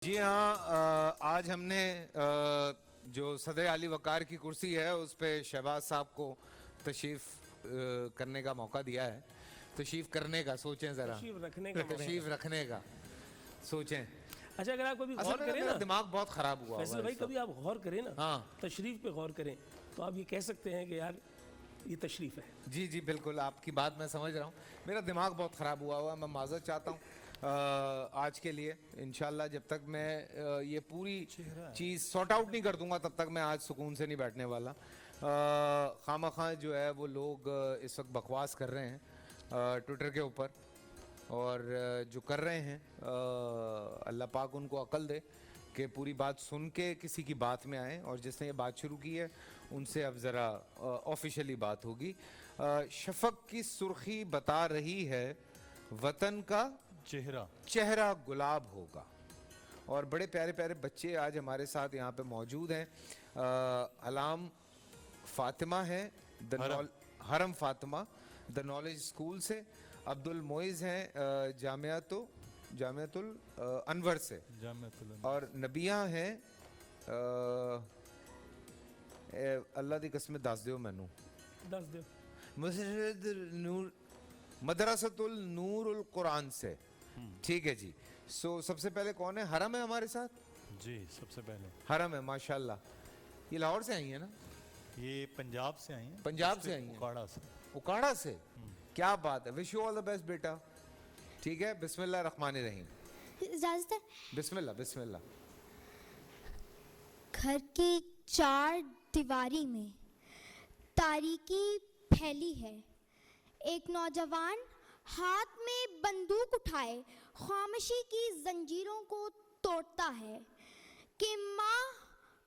جی ہاں، آج ہم نے جو صدر علی وقار کی کرسی ہے اس پہ شہباز صاحب کو تشریف کرنے کا موقع دیا ہے. تشریف کرنے کا سوچیں ذرا, تشریف رکھنے کا سوچیں. اچھا اگر آپ کبھی غور اصل میں کریں میرا نا دماغ بہت خراب ہوا فیصل ہوا بھائی, ہے. کبھی آپ غور کریں نا, ہاں تشریف پہ غور کریں تو آپ یہ کہہ سکتے ہیں کہ یار یہ تشریف ہے. جی جی بالکل, آپ کی بات میں سمجھ رہا ہوں. میرا دماغ بہت خراب ہوا ہوا ہے, میں معذرت چاہتا ہوں آج کے لیے. انشاءاللہ جب تک میں یہ پوری چیز سارٹ آؤٹ نہیں کر دوں گا تب تک میں آج سکون سے نہیں بیٹھنے والا. خواہ مخواہ جو ہے وہ لوگ اس وقت بکواس کر رہے ہیں ٹویٹر کے اوپر, اور جو کر رہے ہیں اللہ پاک ان کو عقل دے کہ پوری بات سن کے کسی کی بات میں آئیں. اور جس نے یہ بات شروع کی ہے ان سے اب ذرا آفیشلی بات ہوگی. شفق کی سرخی بتا رہی ہے وطن کا چہرہ گلاب ہوگا. اور بڑے پیارے پیارے بچے آج ہمارے ساتھ یہاں پہ موجود ہیں. علام فاطمہ ہے, حرم فاطمہ دا نالج اسکول سے. عبد المعز ہیں جامعۃ الانور سے. اور نبیہ ہیں اللہ دی قسم دس دیو مینوں, مدرسۃ النور القرآن سے. ٹھیک ہے جی. سو سب سے پہلے کون ہے؟ حرم ہے ہمارے ساتھ. جی سب سے پہلے حرم ہے, ماشاءاللہ. یہ لاہور سے آئی ہیں نا؟ یہ پنجاب سے آئی ہیں. پنجاب سے آئی ہیں, اکاڑا سے. اکاڑا سے. کیا بات ہے, wish you all the best بیٹا. ٹھیک ہے, بسم اللہ الرحمن الرحیم. اجازت ہے؟ بسم اللہ بسم اللہ. گھر کی چار دیواری میں تاریکی پھیلی ہے. ایک نوجوان ہاتھ میں بندوق اٹھائے خاموشی کی زنجیروں کو توڑتا ہے کہ ماں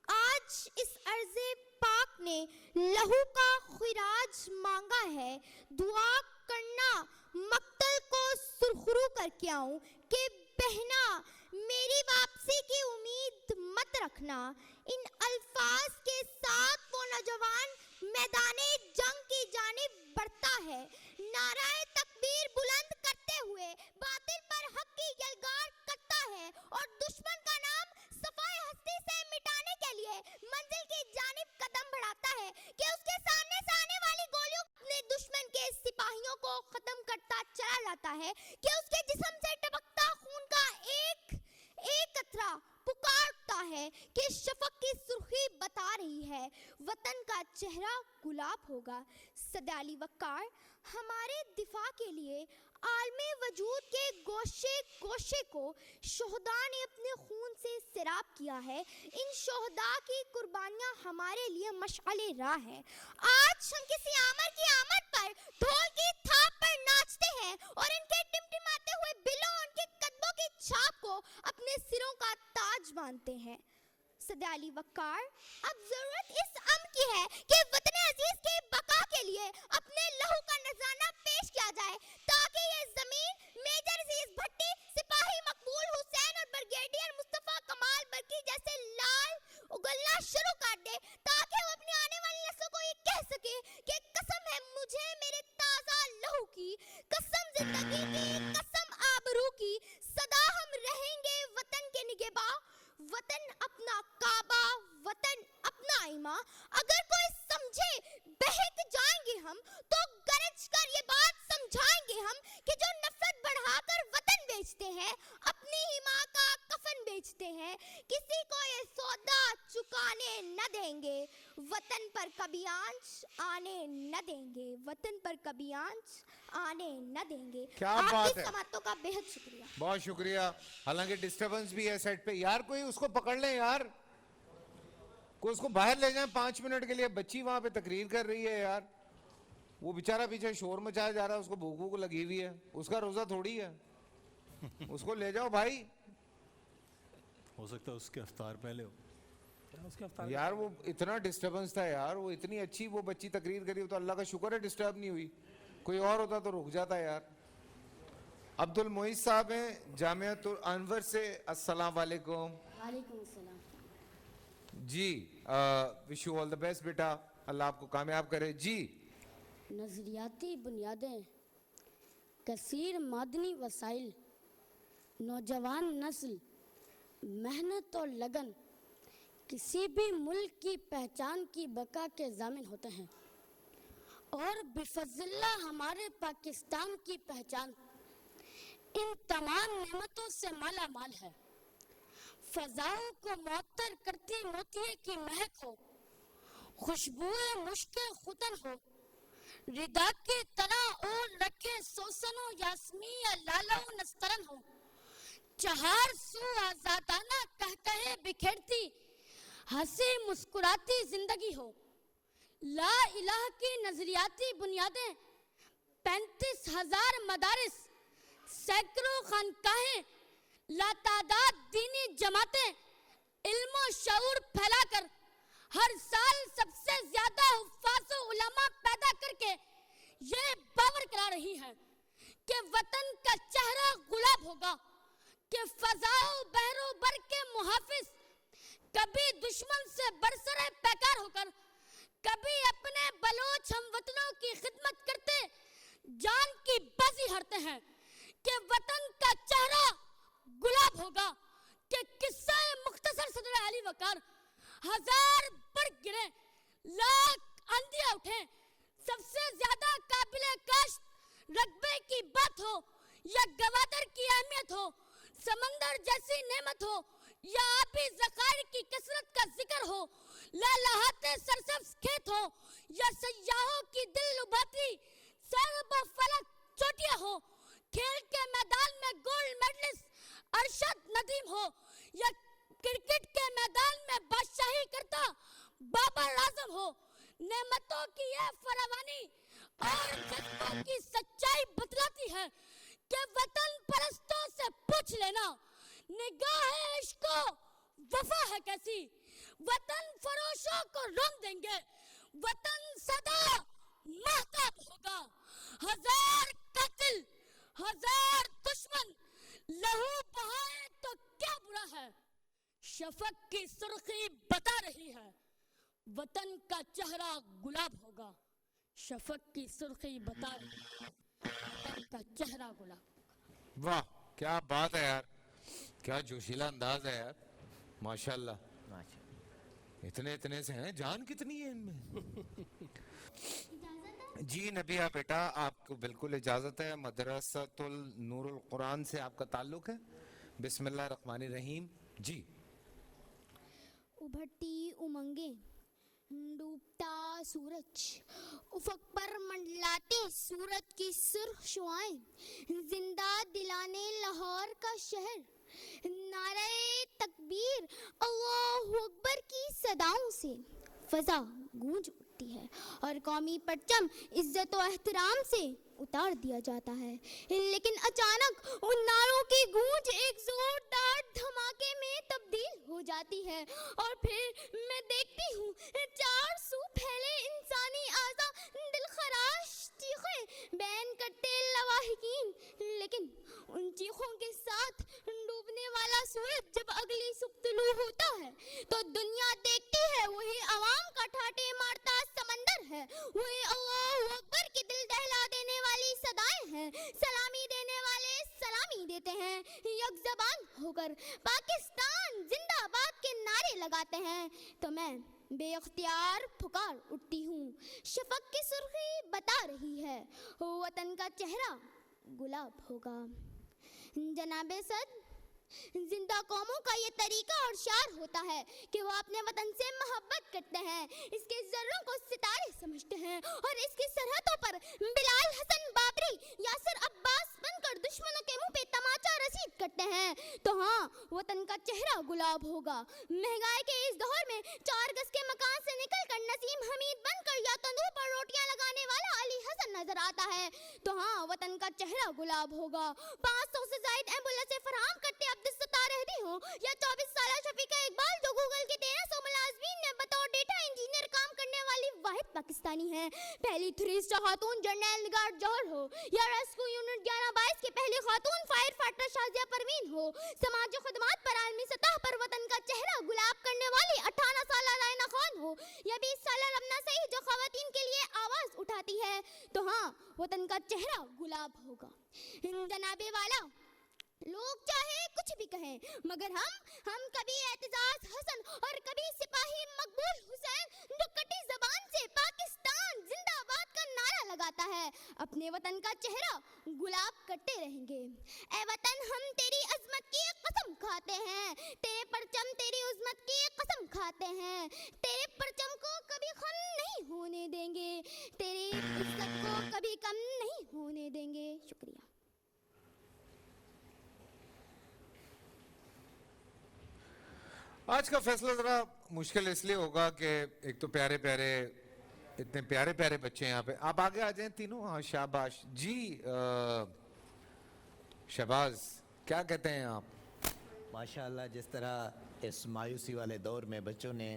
آج اس ارض پاک نے لہو کا خراج مانگا ہے. دعا کرنا مقتل کو سرخرو کر کے آؤں کہ بہنا میری واپسی کی امید مت رکھنا. ان الفاظ کے ساتھ وہ نوجوان میدان جنگ کی جانب بڑھتا ہے, نعرہ تکبیر بلند کرتے ہوئے باطل پر حق کی یلغار کرتا ہے اور دشمن کا نام صفائے ہستی سے مٹانے کے لیے منزل کی جانب قدم بڑھاتا ہے کہ اس کے سامنے سے آنے والی گولیوں اپنے دشمن کے سپاہیوں کو ختم کرتا چلا جاتا ہے کہ اس کے جسم سے ٹپکتا خون کا ایک قطرہ پکارتا ہے کہ شفق کی سرخی بتا رہی ہے وطن کا چہرہ گلاب ہوگا. صدر علی وقار ہمارے دفاع کے لیے عالم وجود کے گوشے گوشے کو شہداء نے اپنے خون سے سیراب کیا ہے. ان شہداء کی قربانیاں ہمارے لیے مشعل راہ ہے. آج ہم کسی آمر کی آمد پر ڈھول کی تھاپ پر ناچتے ہیں اور ان کے ٹمٹماتے ہوئے بلوں ان کے قدموں کی چھاپ کو اپنے سروں کا تاج مانتے ہیں. صدر علی وقار, اب ضرورت اس امر کی ہے کہ وطن عزیز کے بقا کے لیے اپنے لہو کا نذرانہ پیش کیا جائے تاکہ یہ زمین میجر عزیز بھٹی, سپاہی مقبول حسین اور بریگیڈیئر مصطفیٰ کمال برقی جیسے لال اگلنا شروع کر دے, تاکہ وہ اپنی آنے والی نسلوں کو یہ کہہ سکے کہ قسم ہے مجھے میرے تازہ لہو کی, قسم زندگی کی, قسم آبرو کی, سدا ہم رہیں گے وطن کے نگہباں. وطن اپنا کعبہ, وطن اپنا ایماں. اگر کوئی سمجھے بہک جائیں گے ہم تو گرج کر یہ بات سمجھائیں گے ہم کہ جو نفرت بڑھا کر وطن بیچتے ہیں اپنی ہی ماں کا کفن بیچتے ہیں, کسی کو یہ سودا چکانے نہ دیں گے, وطن پر کبھی آنچ آنے نہ دیں گے, وطن پر کبھی آنچ آنے نہ دیں گے. کیا آپ بات کی ہے, سماعتوں کا بہت شکریہ. بہت شکریہ. حالانکہ ڈسٹربنس بھی ہے سیٹ پہ. یار کوئی اس کو پکڑ لیں یار, کوئی اس کو باہر لے جائیں 5 منٹ کے لیے. بچی وہاں پہ تقریر کر رہی ہے یار, وہ بیچارہ پیچھے شور مچایا جا رہا ہے, اس کو بھوک بھوک لگی ہوئی ہے, اس کا روزہ تھوڑی ہے. اس کو لے جاؤ بھائی. ہو سکتا ہے اس کے افطار پہلے ہو. یار وہ اتنا ڈسٹربنس تھا یار, وہ اتنی اچھی وہ بچی تقریر کری, تو اللہ کا شکر ہے ڈسٹرب نہیں ہوئی. کوئی اور ہوتا تو رک جاتا یار. عبد المعز صاحب ہیں جامعۃ الانور سے. السلام علیکم. وعلیکم السلام. جی wish you all the best بیٹا, اللہ آپ کو کامیاب کرے. جی نظریاتی بنیادیں, کثیر معدنی وسائل, نوجوان نسل محنت اور لگن کسی بھی ملک کی پہچان کی بقا کے ضامن ہوتے ہیں، اور بفضل اللہ ہمارے پاکستان کی پہچان ان تمام نعمتوں سے مالا مال ہے۔ فضاؤں کو معطر کرتی موتیے کی مہک ہو، خوشبوئے مشک ختن ہو، ردا کی طرح اور رکھے سوسن و یاسمی یا لالا و نسترن ہو، چہار سو آزادانہ کہکہے بکھیرتی ہنسی مسکراتی زندگی ہو، لا الہ کی نظریاتی بنیادیں، 35,000 مدارس، سینکڑوں خانقاہیں، لاتعداد دینی جماعتیں، علم و شعور پھیلا کر ہر سال سب سے زیادہ حفاظ و علماء پیدا کر کے یہ باور کرا رہی ہیں کہ وطن کا چہرہ گلاب ہوگا، کہ فضا و بحر و بر کے محافظ کبھی دشمن سے برسر پیکار ہو کر، کبھی اپنے بلوچ ہم وطنوں کی خدمت کرتے جان کی بازی ہارتے ہیں، کہ وطن کا چہرہ گلاب ہوگا، کہ قصہ مختصر صدر علی وقار، 1000 برگ گرے، لاکھ آندیاں اٹھیں، سب سے زیادہ قابل کاشت رقبے کی بات ہو یا گوادر کی اہمیت ہو، سمندر جیسی نعمت ہو یا آبی ذخائر کی کثرت کا ذکر ہو، لہلاتے سرسبز کھیت ہو یا سیاحوں کی دل لبھاتی سرب و فلک چوٹیاں ہو، کھیل کے میدان میں گولڈ میڈلسٹ ارشد ندیم ہو یا کرکٹ کے میدان میں بادشاہی کرتا بابر اعظم ہو، نعمتوں کی یہ فراوانی اور جذبوں کی سچائی بتلاتی ہے کہ وطن پرستوں سے پوچھ لینا نگاہ عشق و وفا ہے کیسی، وطن فروشوں کو رنگ دیں گے، وطن سدا مہتاب ہوگا، 1000 قاتل، 1000 دشمن لہو بہائے تو کیا برا ہے، شفق کی سرخی بتا رہی ہے وطن کا چہرہ گلاب ہوگا، شفق کی سرخی بتا رہی ہے وطن کا چہرہ گلاب۔ واہ کیا بات ہے یار، کیا جوشیلا انداز ہے یار، ماشاءاللہ، اتنے سے ہیں، جان کتنی ہے ان میں۔ جی نبیہ بیٹا آپ کو بالکل اجازت ہے، مدرسۃ النور القرآن سے آپ کا تعلق ہے، بسم اللہ الرحمن الرحیم۔ جی ابھرتی امنگیں، ڈوبتا سورج، افق پر منڈلاتے سورج کی سرخ شعائیں، زندہ دلانے لاہور کا شہر، نعرہ تکبیر اللہ اکبر کی صداؤں سے فضا گونج اٹھتی ہے اور قومی پرچم عزت و احترام سے اتار دیا جاتا ہے، لیکن اچانک ان نعروں کی گونج ایک زوردار دھماکے میں تبدیل ہو جاتی ہے، اور پھر میں دیکھتی ہوں 400 پھیلے انسانی اعضا دلخراش چیخیں بیان کرتے لواحقین، لیکن ان چیخوں کے ساتھ ڈوبنے والا سورج جب اگلی صبح طلوع ہوتا ہے تو دنیا دیکھتی ہے وہی عوام کا ٹھاٹے مارتا سمندر ہے، وہی اللہ اکبر کی دل دہلا دینے والی صدائیں ہیں، سلامی دینے والے سلامی دیتے ہیں یک زبان ہو کر، پاکستان زندہ باد کے نعرے لگاتے ہیں، تو میں بے اختیار پھکار اٹھتی ہوں، شفق کی سرخی بتا رہی ہے وطن کا چہرہ گلاب ہوگا۔ جناب صدر، زندہ قوموں کا یہ طریقہ اور شعار ہوتا ہے کہ وہ اپنے وطن سے محبت کرتے ہیں، اس کے ذروں کو ستارے سمجھتے ہیں اور اس کی سرحدوں پر بلال حسن بابری، یاسر عباس بن کر دشمنوں کے منہ پہ تماچا رسید کرتے ہیں، تو ہاں وطن کا چہرہ گلاب ہوگا۔ مہنگائی کے اس دور میں 4 گز کے مکان سے نکل کر نسیم حمید بن کر یا تندور پر روٹیاں لگانے والا علی حسن نظر آتا ہے، تو ہاں وطن کا چہرہ گلاب ہوگا۔ 500 سے زائد ایمبولینسیں فراہم کرتے عبدالستار اہدی ہوں یا 24 سالہ شفیقہ اقبال جو گوگل کے 1300 ملازمین میں بطور ڈیٹا انجینئر کام کرنے والی واحد پاکستانی ہیں، پہلی 3 اسٹار خاتون جنرل نگار جوہر ہو یا ریسکیو یونٹ 1122 کی پہلی خاتون فائر فائٹر شازیہ پروین ہو، سماجی خدمات پر عالمی سطح پر وطن کا چہرہ گلاب کرنے والی 58 سالہ رائنا خان ہو یا 20 سالہ رمنا سعید جو خواتین کے لیے آواز اٹھاتی ہے، تو ہاں وطن کا چہرہ گلاب ہوگا۔ جناب والا، लोग चाहे कुछ भी कहें, मगर हम कभी एतजाज हसन और कभी सिपाही मकबूल हुसैन जो कटी जबान से पाकिस्तान जिंदाबाद का नारा लगाता है अपने वतन का चेहरा गुलाब करते रहेंगे। ए वतन हम तेरी अजमत की कसम खाते हैं, तेरे परचम तेरी उज़्मत की कसम खाते हैं, तेरे परचम को कभी खम नहीं होने देंगे, तेरी इज्जत को कभी कम नहीं होने देंगे। शुक्रिया। आज का फैसला ज़रा मुश्किल इसलिए होगा कि एक तो प्यारे प्यारे इतने प्यारे प्यारे बच्चे यहाँ पे, आप आगे आ जाएं तीनों। हाँ शाबाश जी। शहबाज क्या कहते हैं आप? माशाअल्लाह, जिस तरह इस मायूसी वाले दौर में बच्चों ने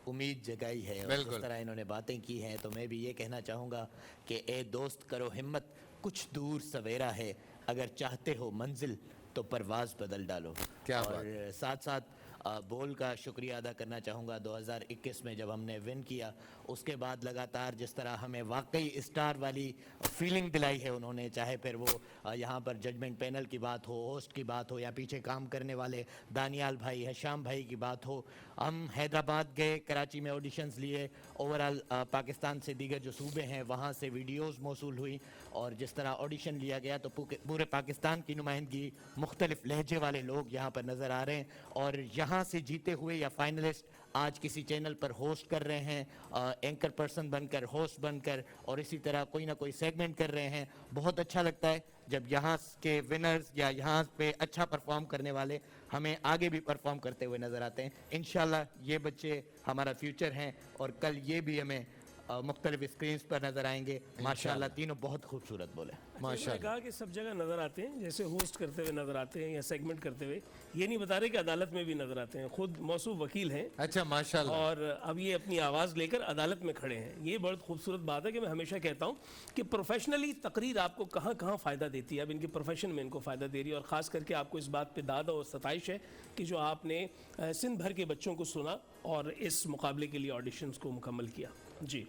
उम्मीद जगाई है और बिल्कुल। जिस तरह इन्होंने बातें की हैं, तो मैं भी ये कहना चाहूँगा कि ए दोस्त करो हिम्मत, कुछ दूर सवेरा है, अगर चाहते हो मंजिल तो परवाज़ बदल डालो। क्या और साथ साथ बोल का शुक्रिया अदा करना चाहूँगा। 2021 में जब हमने विन किया, उसके बाद लगातार जिस तरह हमें वाकई स्टार वाली फीलिंग दिलाई है उन्होंने, चाहे फिर वो यहाँ पर जजमेंट पैनल की बात हो, होस्ट की बात हो, या पीछे काम करने वाले दानियाल भाई, हशाम भाई की बात हो। हम हैदराबाद गए, कराची में ऑडिशंस लिए, ओवरऑल पाकिस्तान से दीगर जो सूबे हैं वहाँ से वीडियोज़ मौसूल हुई, और जिस तरह ऑडिशन लिया गया तो पूरे पाकिस्तान की नुमाइंदगी, मुख्तलिफ लहजे वाले लोग यहाँ पर नज़र आ रहे हैं। और यहाँ से जीते हुए या फाइनलिस्ट आज किसी चैनल पर होस्ट कर रहे हैं, एंकर पर्सन बनकर, होस्ट बनकर, और इसी तरह कोई ना कोई सेगमेंट कर रहे हैं। बहुत अच्छा लगता है जब यहाँ के विनर्स या यहाँ पे अच्छा परफॉर्म करने वाले हमें आगे भी परफॉर्म करते हुए नज़र आते हैं। इंशाल्लाह ये बच्चे हमारा फ्यूचर हैं और कल ये भी हमें मुख्तलिफ स्क्रीन पर नज़र आएंगे। माशाल्लाह तीनों बहुत खूबसूरत बोले। मैंने कहा कि सब जगह नज़र आते हैं, जैसे होस्ट करते हुए नज़र आते हैं या सेगमेंट करते हुए, ये नहीं बता रहे कि अदालत में भी नज़र आते हैं। खुद मौसूफ वकील हैं। अच्छा माशाल्लाह। और अब ये अपनी आवाज़ लेकर अदालत में खड़े हैं। ये बहुत खूबसूरत बात है कि मैं हमेशा कहता हूँ कि प्रोफेशनली तकरीर आपको कहाँ कहाँ फ़ायदा देती है। अब इनके प्रोफेशन में इनको फ़ायदा दे रही है, और ख़ास करके आपको इस बात पर दाद और सताइश है कि जो आपने सिंध भर के बच्चों को सुना और इस मुकाबले के लिए ऑडिशंस को मुकम्मल किया। जी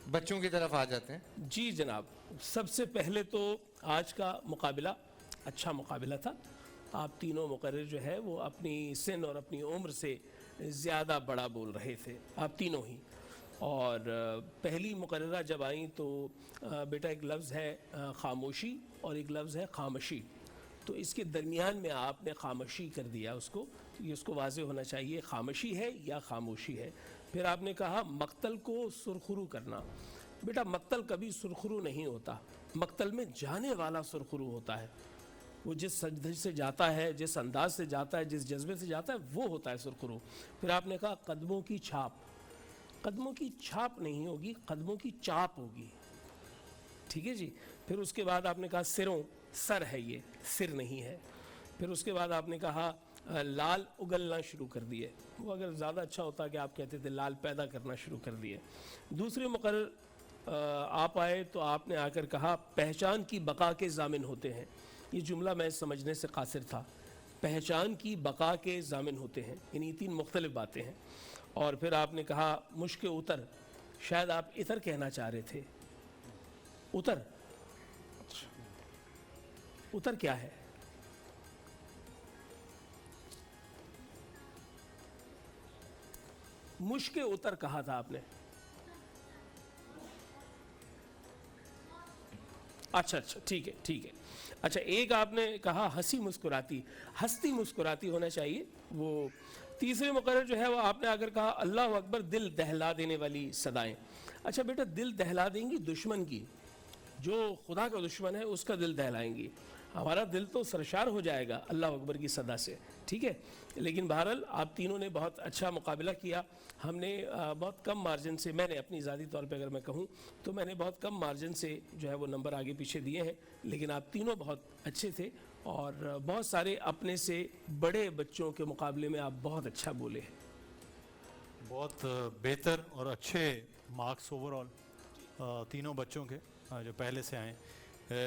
बच्चों की तरफ आ जाते हैं। जी जनाब, सबसे पहले तो आज का मुकाबला अच्छा मुकाबला था। आप तीनों मुकर्रर जो है वो अपनी सिन और अपनी उम्र से ज़्यादा बड़ा बोल रहे थे, आप तीनों ही। और पहली मुकर्ररा जब आई तो बेटा एक लफ्ज़ है खामोशी और एक लफ्ज़ है खामोशी, तो इसके दरमियान में आपने खामोशी कर दिया उसको, ये उसको वाज़े होना चाहिए खामोशी है या खामोशी है। फिर आपने कहा मक्तल को सुरखरू करना। बेटा मक्तल कभी सुरखरू नहीं होता, मक्तल में जाने वाला सुरखरू होता है। वो जिस सजदे से जाता है, जिस अंदाज से जाता है, जिस जज्बे से जाता है, वो होता है सुरखरू। फिर आपने कहा कदमों की छाप। कदमों की छाप नहीं होगी, कदमों की चाप होगी। ठीक है जी। फिर उसके बाद आपने कहा सिरों, सर है ये, सिर नहीं है। फिर उसके बाद आपने कहा लाल उगलना शुरू कर दिए। वो अगर ज़्यादा अच्छा होता कि आप कहते थे लाल पैदा करना शुरू कर दिए। दूसरे मुकर्रर आप आए तो आपने आकर कहा पहचान की बका के ज़ामिन होते हैं। ये जुमला मैं समझने से कासिर था। पहचान की बका के ज़ामिन होते हैं, यानी तीन मुख्तलिफ बातें हैं। और फिर आपने कहा मुश्क उतर, शायद आप इतर कहना चाह रहे थे। उतर, उतर क्या है? मुश्के उतर कहा था आपने। अच्छा ठीक है ठीक है। अच्छा एक आपने कहा हंसी मुस्कुराती, हंसती मुस्कुराती होना चाहिए वो। तीसरे मुकर्रर जो है वो आपने अगर कहा अल्लाह अकबर, दिल दहला देने वाली सदाएं। अच्छा बेटा दिल दहला देंगी दुश्मन की, जो खुदा का दुश्मन है उसका दिल दहलाएंगी। हमारा दिल तो सरशार हो जाएगा अल्लाह अकबर की सदा से। ठीक है, लेकिन बहरहाल आप तीनों ने बहुत अच्छा मुकाबला किया। हमने बहुत कम मार्जिन से, मैंने अपनी ज़ाती तौर पे अगर मैं कहूँ तो मैंने बहुत कम मार्जिन से जो है वो नंबर आगे पीछे दिए हैं, लेकिन आप तीनों बहुत अच्छे थे और बहुत सारे अपने से बड़े बच्चों के मुकाबले में आप बहुत अच्छा बोले हैं। बहुत बेहतर और अच्छे मार्क्स ओवरऑल तीनों बच्चों के जो पहले से आए।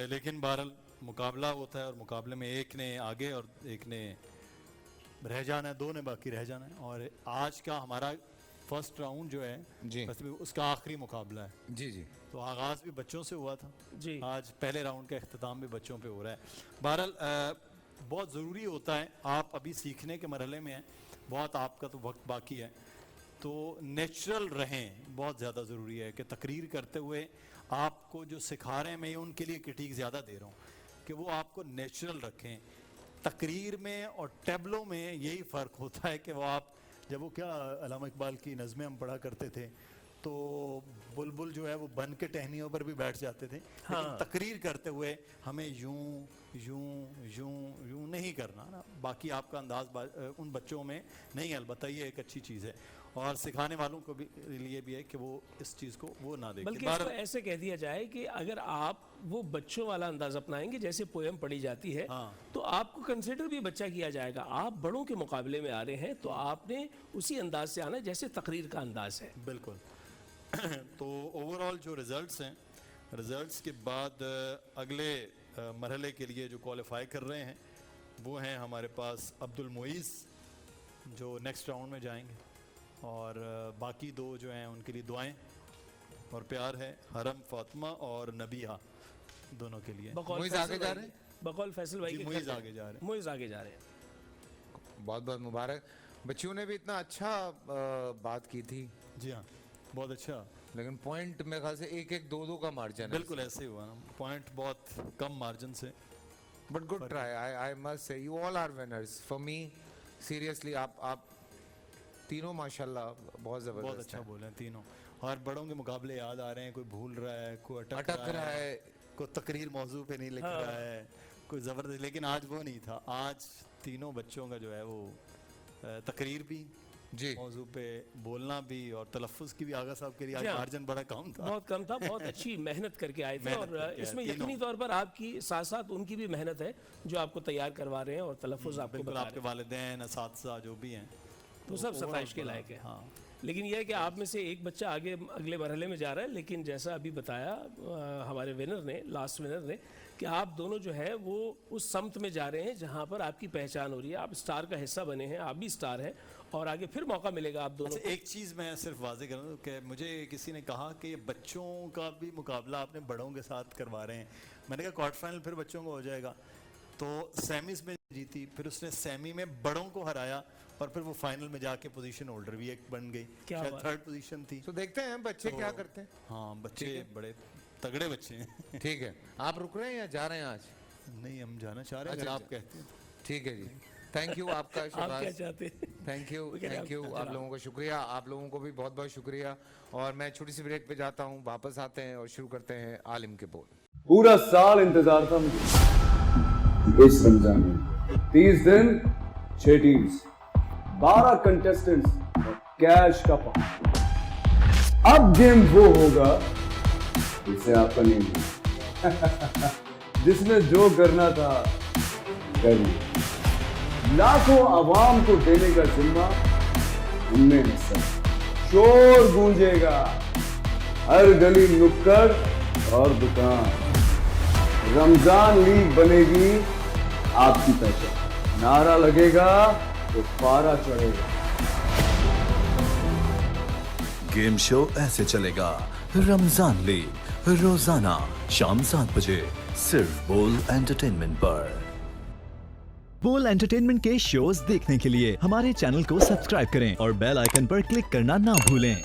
लेकिन बहरहाल मुकाबला होता है और मुकाबले में एक ने आगे और एक ने रह जाना है, दो ने बाकी रह जाना है। और आज का हमारा फर्स्ट राउंड जो है जी। वैसे भी उसका आखिरी मुकाबला है, जी जी तो आगाज़ भी बच्चों से हुआ था जी। आज पहले राउंड का अख्ताम भी बच्चों पे हो रहा है। बहरहाल बहुत ज़रूरी होता है, आप अभी सीखने के मरहले में हैं, बहुत आपका तो वक्त बाकी है, तो नेचुरल रहें, बहुत ज़्यादा ज़रूरी है कि तकरीर करते हुए आपको जो सिखा रहे हैं, मैं उनके लिए क्रिटिक ज़्यादा दे रहा हूँ कि वो आपको नेचुरल रखें। तकरीर में और टैबलों में यही फ़र्क होता है कि वो आप जब वो क्या अल्लामा इकबाल की नज़में हम पढ़ा करते थे तो बुलबुल जो है वो बन के टहनियों पर भी बैठ जाते थे, लेकिन तकरीर करते हुए हमें यूं यूं यूं यूं नहीं करना ना, बाकी आपका अंदाज उन बच्चों में नहीं, अलबत्ता ये एक अच्छी चीज़ है और सिखाने वालों को भी लिए भी है कि वो इस चीज़ को वो ना देखें। बल्कि इसको ऐसे कह दिया जाए कि अगर आप वो बच्चों वाला अंदाज अपनाएंगे, जैसे पोएम पढ़ी जाती है, तो आपको कंसिडर भी बच्चा किया जाएगा। आप बड़ों के मुकाबले में आ रहे हैं तो आपने उसी अंदाज से आना जैसे तकरीर का अंदाज है। बिल्कुल। तो ओवरऑल जो रिज़ल्ट्स हैं, रिज़ल्ट्स के बाद अगले मरहले के लिए जो क्वालिफाई कर रहे हैं वो हैं हमारे पास अब्दुल मुईज़ जो नेक्स्ट राउंड में जाएंगे, और बाकी दो जो हैं उनके लिए दुआएं और प्यार है, हरम फातिमा और नबिया दोनों के लिए। मुईज़ आगे जा रहे हैं, बकौल फैसल भाई के मुईज़ आगे जा रहे हैं। मुईज़ आगे जा रहे हैं। बहुत बहुत मुबारक। बच्चियों ने भी इतना अच्छा बात की थी, जी हाँ, बहुत अच्छा, लेकिन पॉइंट मेरे ख्याल से 1-1, 2-2 का मार्जिन है। बिल्कुल ऐसे ही हुआ ना, पॉइंट बहुत कम मार्जिन से। But good try, I must say you all are winners for me, seriously. आप तीनों माशाल्लाह बहुत बहुत जबरदस्त अच्छा हैं। बोले हैं तीनों, और बड़ों के मुकाबले याद आ रहे हैं, कोई भूल रहा है, कोई अटक रहा है, कोई तकरीर मौजू पे नहीं लिख रहा है, कोई ज़बरदस्त, लेकिन आज वो नहीं था। आज तीनों बच्चों का जो है वो तकरीर भी जी मौजू पे बोलना भी और तलफ़ुज़ की भी आगा साहब के लिए आज जी हाँ। मार्जिन बड़ा कम था। बहुत कम था, बहुत अच्छी मेहनत करके आए थे, मेहनत और करके आए, इसमें तीनों। यकीनी तौर पर आपकी साथ साथ उनकी भी मेहनत है जो आपको तैयार करवा रहे हैं और तलफ़ुज़ आपको बिल्कुल, बता आपके रहे हैं। वालिदैन असातिज़ा जो भी हैं वो सब सताइश के लायक है। हाँ। लेकिन यह है कि आप में से एक बच्चा आगे अगले मरहले में जा रहा है, लेकिन जैसा अभी बताया हमारे विनर ने, लास्ट विनर ने, कि आप दोनों जो है वो उस समत में जा रहे हैं जहां पर आपकी पहचान हो रही है, आप स्टार का हिस्सा बने हैं, आप भी स्टार हैं, और आगे फिर मौका मिलेगा आप दोनों अच्छा, एक चीज़ मैं सिर्फ वाजे कर दूं कि मुझे किसी ने कहा कि ये बच्चों का भी मुकाबला आपने बड़ों के साथ करवा रहे हैं। मैंने कहा क्वार्टर फाइनल फिर बच्चों को हो जाएगा, तो सेमीज में जीती, फिर उसने सेमी में बड़ों को हराया, और फिर वो फाइनल में जाके पोजीशन होल्डर भी एक बन गई, क्या शायद बात। थर्ड पोजीशन थी। तो देखते हैं बच्चे क्या करते हैं। हाँ, बच्चे बड़े तगड़े बच्चे हैं। ठीक है, आप रुक रहे हैं या जा रहे हैं आज? नहीं, हम जाना चाह रहे हैं, अच्छा, अगर आप अच्छा। कहते हैं। ठीक है जी, थैंक यू आपका आप क्या शहबाज, चाहते हैं? थैंक यू, वो कह रहे थैंक यू, आप- आप लोगों को शुक्रिया, आप लोगों को भी बहुत बहुत शुक्रिया। और मैं छोटी सी ब्रेक पे जाता हूँ, वापस आते हैं और शुरू करते हैं आलिम के बोल। पूरा साल इंतजार था मुझे इस रमजान में। 30 दिन 6 टीम्स, 12 कंटेस्टेंट्स और कैश का पार्ट। अब गेम वो होगा जिसे आपका नहीं है। जिसने जो करना था कर लिया। लाखों आवाम को देने का जिम्मा हमने है सर। शोर गूंजेगा हर गली, नुक्कड़ और दुकान। रमजान लीग बनेगी आपकी पहचान। नारा लगेगा तो पारा चढ़ेगा। गेम शो ऐसे चलेगा। रमजान लीग रोजाना शाम 7 बजे सिर्फ बोल एंटरटेनमेंट पर। बोल एंटरटेनमेंट के शोज देखने के लिए हमारे चैनल को सब्सक्राइब करें और बेल आइकन पर क्लिक करना ना भूलें।